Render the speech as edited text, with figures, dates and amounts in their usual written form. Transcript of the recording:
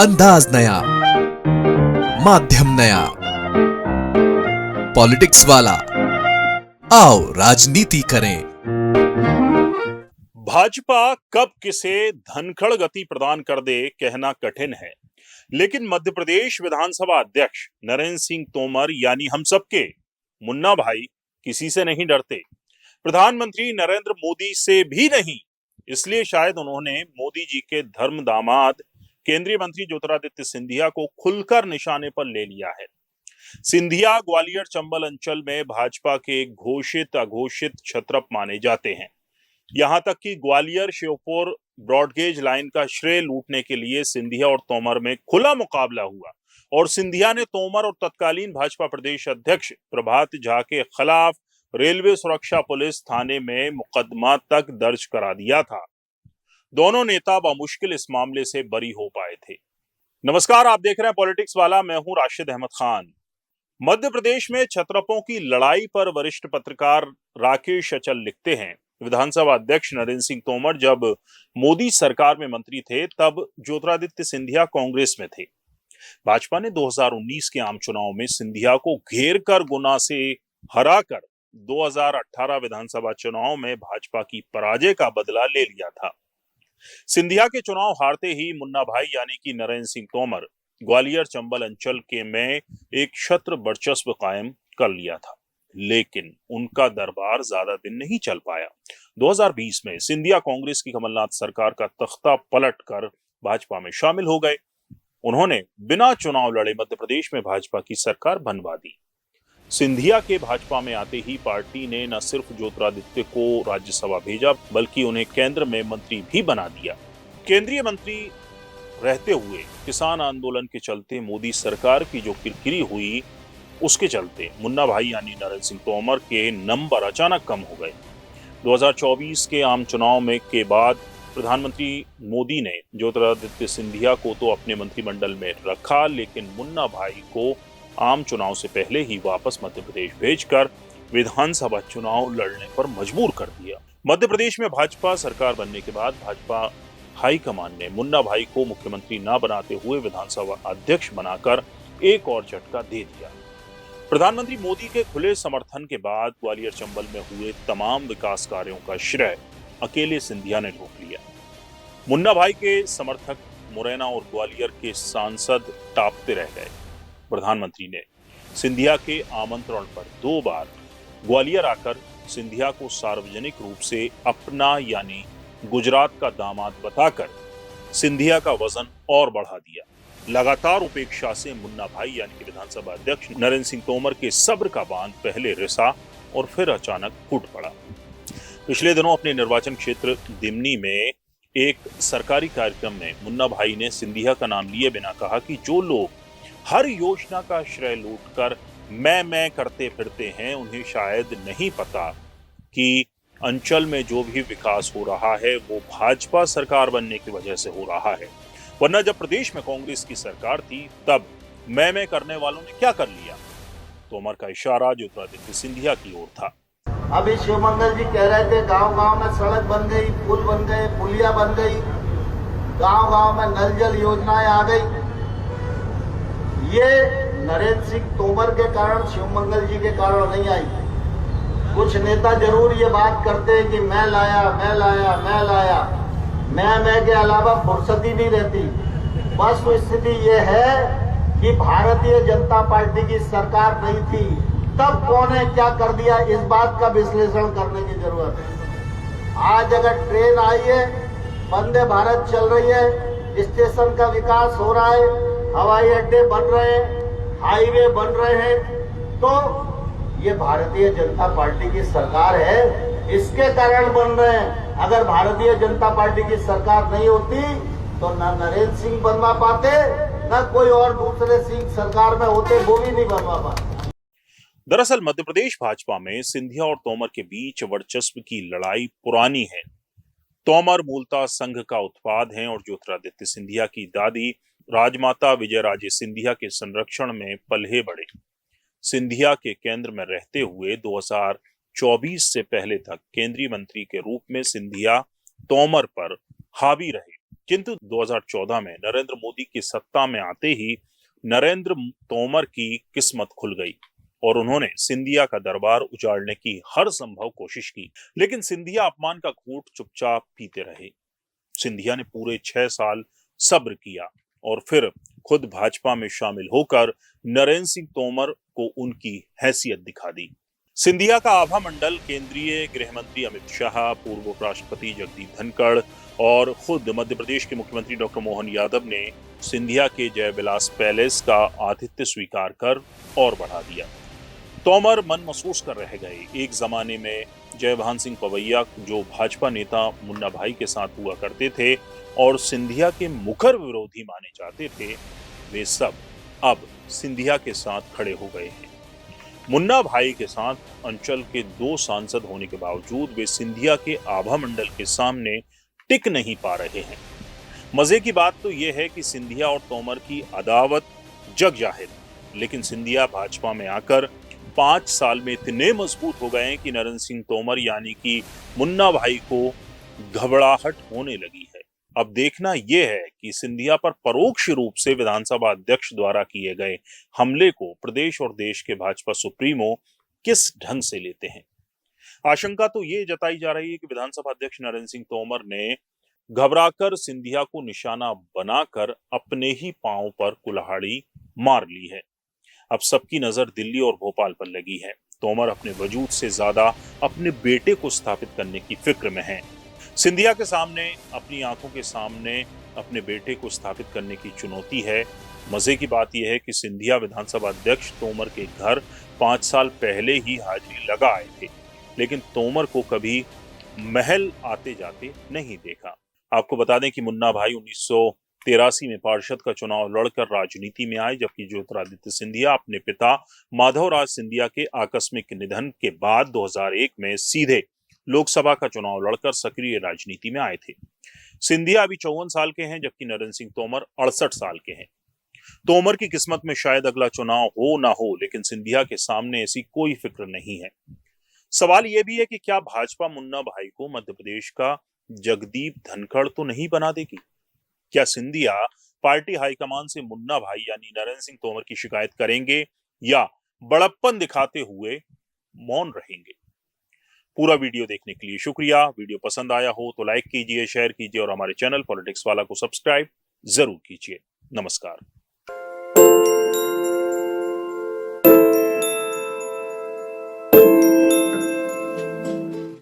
अंदाज नया, माध्यम नया, पॉलिटिक्स वाला। आओ राजनीति करें। भाजपा कब किसे धनखड़ गति प्रदान कर दे कहना कठिन है, लेकिन मध्य प्रदेश विधानसभा अध्यक्ष नरेंद्र सिंह तोमर यानी हम सबके मुन्ना भाई किसी से नहीं डरते। प्रधानमंत्री नरेंद्र मोदी से भी नहीं। इसलिए शायद उन्होंने मोदी जी के धर्म दामाद केंद्रीय मंत्री ज्योतिरादित्य सिंधिया को खुलकर निशाने पर ले लिया है। सिंधिया ग्वालियर चंबल अंचल में भाजपा के घोषित अघोषित क्षत्रप माने जाते हैं। यहां तक कि ग्वालियर श्योपुर ब्रॉडगेज लाइन का श्रेय लूटने के लिए सिंधिया और तोमर में खुला मुकाबला हुआ और सिंधिया ने तोमर और तत्कालीन भाजपा प्रदेश अध्यक्ष प्रभात झा के खिलाफ रेलवे सुरक्षा पुलिस थाने में मुकदमा तक दर्ज करा दिया था। दोनों नेता बमुश्किल इस मामले से बरी हो पाए थे। नमस्कार, आप देख रहे हैं पॉलिटिक्स वाला। मैं हूं राशिद अहमद खान। मध्य प्रदेश में क्षत्रपों की लड़ाई पर वरिष्ठ पत्रकार राकेश अचल लिखते हैं, विधानसभा अध्यक्ष नरेंद्र सिंह तोमर जब मोदी सरकार में मंत्री थे तब ज्योतिरादित्य सिंधिया कांग्रेस में थे। भाजपा ने 2019 के आम चुनाव में सिंधिया को घेर कर गुना से हराकर 2018 विधानसभा चुनाव में भाजपा की पराजय का बदला ले लिया था। सिंधिया के चुनाव हारते ही मुन्ना भाई यानी कि नरेंद्र सिंह तोमर ग्वालियर चंबल अंचल के में एक छत्र वर्चस्व कायम कर लिया था, लेकिन उनका दरबार ज्यादा दिन नहीं चल पाया। 2020 में सिंधिया कांग्रेस की कमलनाथ सरकार का तख्ता पलट कर भाजपा में शामिल हो गए। उन्होंने बिना चुनाव लड़े मध्य प्रदेश में भाजपा की सरकार बनवा दी। सिंधिया के भाजपा में आते ही पार्टी ने न सिर्फ ज्योतिरादित्य को राज्यसभा भेजा बल्कि उन्हें केंद्र में मंत्री भी बना दिया। केंद्रीय मंत्री रहते हुए किसान आंदोलन के चलते मोदी सरकार की जो किरकिरी हुई, उसके चलते मुन्ना भाई यानी नरेंद्र सिंह तोमर के नंबर अचानक कम हो गए। 2024 के आम चुनाव में के बाद प्रधानमंत्री मोदी ने ज्योतिरादित्य सिंधिया को तो अपने मंत्रिमंडल में रखा, लेकिन मुन्ना भाई को आम चुनाव से पहले ही वापस मध्य प्रदेश भेजकर विधानसभा चुनाव लड़ने पर मजबूर कर दिया। मध्य प्रदेश में भाजपा सरकार बनने के बाद भाजपा हाईकमान ने मुन्ना भाई को मुख्यमंत्री न बनाते हुए विधानसभा अध्यक्ष बनाकर एक और झटका दे दिया। प्रधानमंत्री मोदी के खुले समर्थन के बाद ग्वालियर चंबल में हुए तमाम विकास कार्यों का श्रेय अकेले सिंधिया ने रोक लिया। मुन्ना भाई के समर्थक मुरैना और ग्वालियर के सांसद टापते रह गए। प्रधानमंत्री ने सिंधिया के आमंत्रण पर 2 बार ग्वालियर आकर सिंधिया को सार्वजनिक रूप से अपना यानी गुजरात का दामाद बताकर सिंधिया का वजन और बढ़ा दिया। लगातार उपेक्षा से मुन्ना भाई यानी कि विधानसभा अध्यक्ष नरेंद्र सिंह तोमर के सब्र का बांध पहले रिसा और फिर अचानक फूट पड़ा। पिछले दिनों अपने निर्वाचन क्षेत्र दिमनी में एक सरकारी कार्यक्रम में मुन्ना भाई ने सिंधिया का नाम लिए बिना कहा कि जो लोग हर योजना का श्रेय लूटकर मैं करते फिरते हैं, उन्हें शायद नहीं पता कि अंचल में जो भी विकास हो रहा है वो भाजपा सरकार बनने की वजह से हो रहा है, वरना जब प्रदेश में कांग्रेस की सरकार थी तब मैं करने वालों ने क्या कर लिया। तोमर का इशारा ज्योतिरादित्य सिंधिया की ओर था। अभी शिवमंगल जी कह रहे थे गांव-गांव में सड़क बन गई, पुल बन गए, पुलिया बन गई, गांव-गांव में नल जल योजनाएं आ गई। ये नरेंद्र सिंह तोमर के कारण, शिवमंगल जी के कारण नहीं आई। कुछ नेता जरूर ये बात करते हैं कि मैं लाया, मैं लाया, मैं लाया। मैं के अलावा फुर्सत ही नहीं रहती। बस तो स्थिति ये है कि भारतीय जनता पार्टी की सरकार नहीं थी तब कौन है क्या कर दिया, इस बात का विश्लेषण करने की जरूरत है। आज अगर ट्रेन आई है, वंदे भारत चल रही है, स्टेशन का विकास हो रहा है, हवाई अड्डे बन रहे हैं, हाईवे बन रहे हैं, तो ये भारतीय जनता पार्टी की सरकार है, इसके कारण बन रहे हैं। अगर भारतीय जनता पार्टी की सरकार नहीं होती तो ना नरेंद्र सिंह बनवा पाते, ना कोई और दूसरे सिंह सरकार में होते, वो भी नहीं बनवा पाते। दरअसल मध्य प्रदेश भाजपा में सिंधिया और तोमर के बीच वर्चस्व की लड़ाई पुरानी है। तोमर मूलतः संघ का उत्पाद हैं और ज्योतिरादित्य सिंधिया की दादी राजमाता विजयराजे सिंधिया के संरक्षण में पले बढ़े। सिंधिया के केंद्र में रहते हुए 2024 से पहले तक केंद्रीय मंत्री के रूप में सिंधिया तोमर पर हावी रहे। किंतु 2014 में नरेंद्र मोदी की सत्ता में आते ही नरेंद्र तोमर की किस्मत खुल गई और उन्होंने सिंधिया का दरबार उजाड़ने की हर संभव कोशिश की, लेकिन सिंधिया अपमान का घूंट चुपचाप पीते रहे। सिंधिया ने पूरे 6 साल सब्र किया और फिर खुद भाजपा में शामिल होकर नरेंद्र सिंह तोमर को उनकी हैसियत दिखा दी। सिंधिया का आभा मंडल केंद्रीय गृह मंत्री अमित शाह, पूर्व उपराष्ट्रपति जगदीप धनखड़ और खुद मध्य प्रदेश के मुख्यमंत्री डॉक्टर मोहन यादव ने सिंधिया के जयविलास पैलेस का आतिथ्य स्वीकार कर और बढ़ा दिया। तोमर मन महसूस कर रह गए। एक जमाने में जयभान सिंह पवैया जो भाजपा नेता मुन्ना भाई के साथ हुआ करते थे और सिंधिया के मुखर विरोधी माने जाते थे, वे सब अब सिंधिया के साथ खड़े हो गए हैं। मुन्ना भाई के साथ अंचल के 2 सांसद होने के बावजूद वे सिंधिया के आभा मंडल के सामने टिक नहीं पा रहे हैं। मजे की बात तो यह है कि सिंधिया और तोमर की अदावत जग जाहिर, लेकिन सिंधिया भाजपा में आकर 5 साल में इतने मजबूत हो गए कि नरेंद्र सिंह तोमर यानी कि मुन्ना भाई को घबराहट होने लगी है। अब देखना यह है कि सिंधिया पर परोक्ष रूप से विधानसभा अध्यक्ष द्वारा किए गए हमले को प्रदेश और देश के भाजपा सुप्रीमो किस ढंग से लेते हैं। आशंका तो ये जताई जा रही है कि विधानसभा अध्यक्ष नरेंद्र सिंह तोमर ने घबराकर सिंधिया को निशाना बनाकर अपने ही पांव पर कुल्हाड़ी मार ली है। अब सबकी नजर दिल्ली और भोपाल पर लगी है। तोमर अपने वजूद से ज्यादा अपने बेटे को स्थापित करने की फिक्र में हैं। सिंधिया के सामने अपनी आंखों के सामने अपने बेटे को स्थापित करने की चुनौती है। मजे की बात यह है कि सिंधिया विधानसभा अध्यक्ष तोमर के घर 5 साल पहले ही हाजिरी लगा आए थे, लेकिन तोमर को कभी महल आते जाते नहीं देखा। आपको बता दें कि मुन्ना भाई 1983 में पार्षद का चुनाव लड़कर राजनीति में आए, जबकि ज्योतिरादित्य सिंधिया अपने पिता माधवराज सिंधिया के आकस्मिक निधन के बाद 2001 में सीधे लोकसभा का चुनाव लड़कर सक्रिय राजनीति में आए थे। सिंधिया अभी 54 साल के हैं, जबकि नरेंद्र सिंह तोमर 68 साल के हैं। तोमर की किस्मत में शायद अगला चुनाव हो ना हो, लेकिन सिंधिया के सामने ऐसी कोई फिक्र नहीं है। सवाल यह भी है कि क्या भाजपा मुन्ना भाई को मध्य प्रदेश का जगदीप धनखड़ तो नहीं बना देगी? क्या सिंधिया पार्टी हाईकमान से मुन्ना भाई यानी नरेंद्र सिंह तोमर की शिकायत करेंगे या बड़प्पन दिखाते हुए मौन रहेंगे? पूरा वीडियो देखने के लिए शुक्रिया। वीडियो पसंद आया हो तो लाइक कीजिए, शेयर कीजिए और हमारे चैनल पॉलिटिक्स वाला को सब्सक्राइब जरूर कीजिए। नमस्कार।